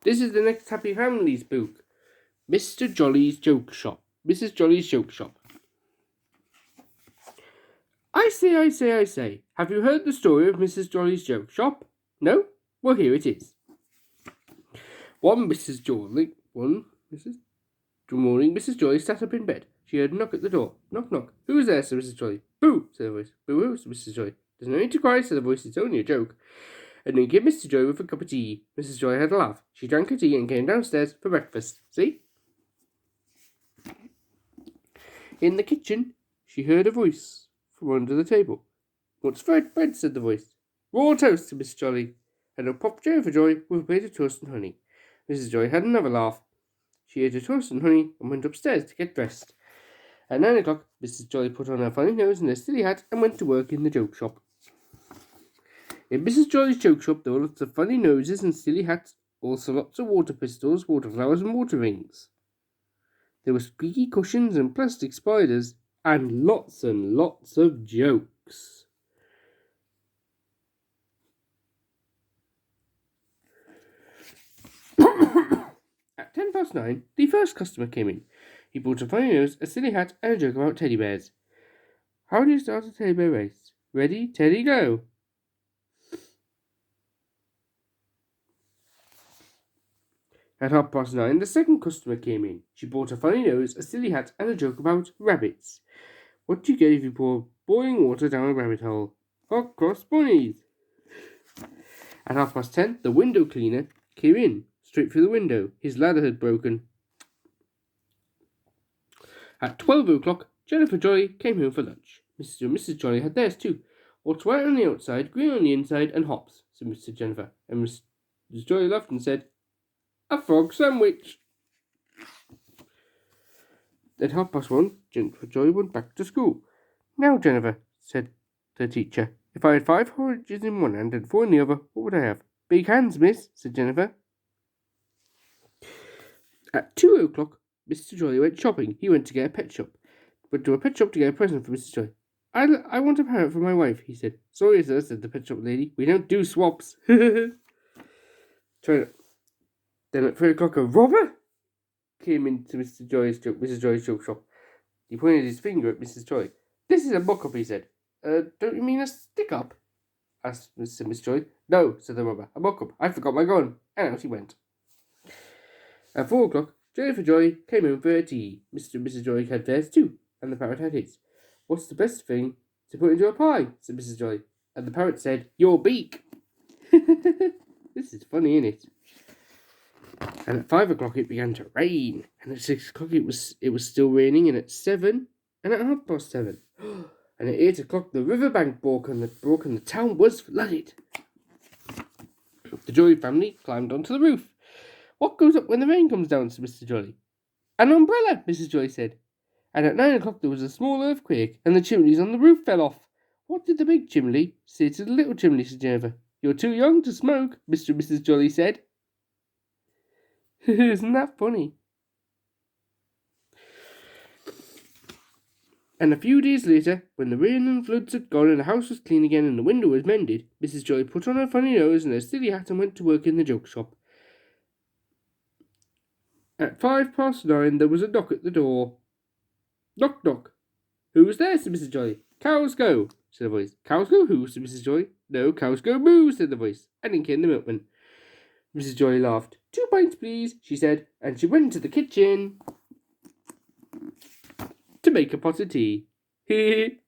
This is the next Happy Families book. Mr. Jolly's Joke Shop. Mrs. Jolly's Joke Shop. I say. Have you heard the story of Mrs. Jolly's Joke Shop? No? Well, here it is. One morning, Mrs. Jolly sat up in bed. She heard a knock at the door. Knock, knock. Who is there? Said Mrs. Jolly. Boo, said the voice. Boo-hoo, said Mrs. Jolly. There's no need to cry, said the voice. It's only a joke. And then came Mr. Jolly with a cup of tea. Mrs. Jolly had a laugh. She drank her tea and came downstairs for breakfast. See? In the kitchen, she heard a voice from under the table. What's fried bread? Said the voice. Raw toast, said Mrs. Jolly. And a pop Jennifer Joy with a plate of toast and honey. Mrs. Joy had another laugh. She ate her toast and honey and went upstairs to get dressed. At 9 o'clock, Mrs. Jolly put on her funny nose and her silly hat and went to work in the joke shop. In Mrs. Jolly's joke shop, there were lots of funny noses and silly hats, also lots of water pistols, water flowers, and water rings. There were squeaky cushions and plastic spiders, and lots of jokes. At 9:10, the first customer came in. He brought a funny nose, a silly hat, and a joke about teddy bears. How do you start a teddy bear race? Ready, Teddy, go! At 9:30, the second customer came in. She brought a funny nose, a silly hat, and a joke about rabbits. What do you get if you pour boiling water down a rabbit hole? Hot cross bunnies. At 10:30, the window cleaner came in, straight through the window. His ladder had broken. At 12 o'clock, Jennifer Jolly came home for lunch. Mr. and Mrs. Jolly had theirs too. What's white on the outside, green on the inside, and hops, said Mr. Jennifer. And Mrs. Jolly laughed and said, a frog sandwich. At 1:30, Jennifer Jolly went back to school. Now, Jennifer, said the teacher, if I had 5 oranges in one hand and 4 in the other, what would I have? Big hands, miss, said Jennifer. At 2 o'clock, Mr. Jolly went shopping. He went to get a pet shop. Went to a pet shop to get a present for Mrs. Jolly. I want a parrot for my wife, he said. Sorry, sir, said the pet shop lady. We don't do swaps. Then at 3 o'clock, a robber came into Mrs. Joy's joke shop. He pointed his finger at Mrs. Joy. This is a mock-up, he said. Don't you mean a stick-up? Asked Miss Joy. No, said the robber. A mock-up. I forgot my gun. And out he went. At 4 o'clock, Jennifer Joy came home for her tea. Mr. and Mrs. Joy had theirs too, and the parrot had his. What's the best thing to put into a pie? Said Mrs. Joy. And the parrot said, your beak. This is funny, isn't it? And at 5 o'clock it began to rain, and at 6 o'clock it was still raining, and at 7, and at 7:30, and at 8 o'clock the riverbank broke and the town was flooded. The Jolly family climbed onto the roof. What goes up when the rain comes down? Said Mr. Jolly. An umbrella, Mrs. Jolly said. And at 9 o'clock there was a small earthquake, and the chimneys on the roof fell off. What did the big chimney say to the little chimney? Said Jennifer. You're too young to smoke, Mr. and Mrs. Jolly said. Isn't that funny? And a few days later, when the rain and floods had gone and the house was clean again and the window was mended, Mrs. Jolly put on her funny nose and her silly hat and went to work in the joke shop. At 9:05, there was a knock at the door. Knock, knock. Who's there? Said Mrs. Jolly. Cows go, said the voice. Cows go who? Said Mrs. Jolly. No, cows go moo, said the voice. And in came the milkman. Mrs. Jolly laughed. 2 pints, please, she said, and she went into the kitchen to make a pot of tea. Hee hee.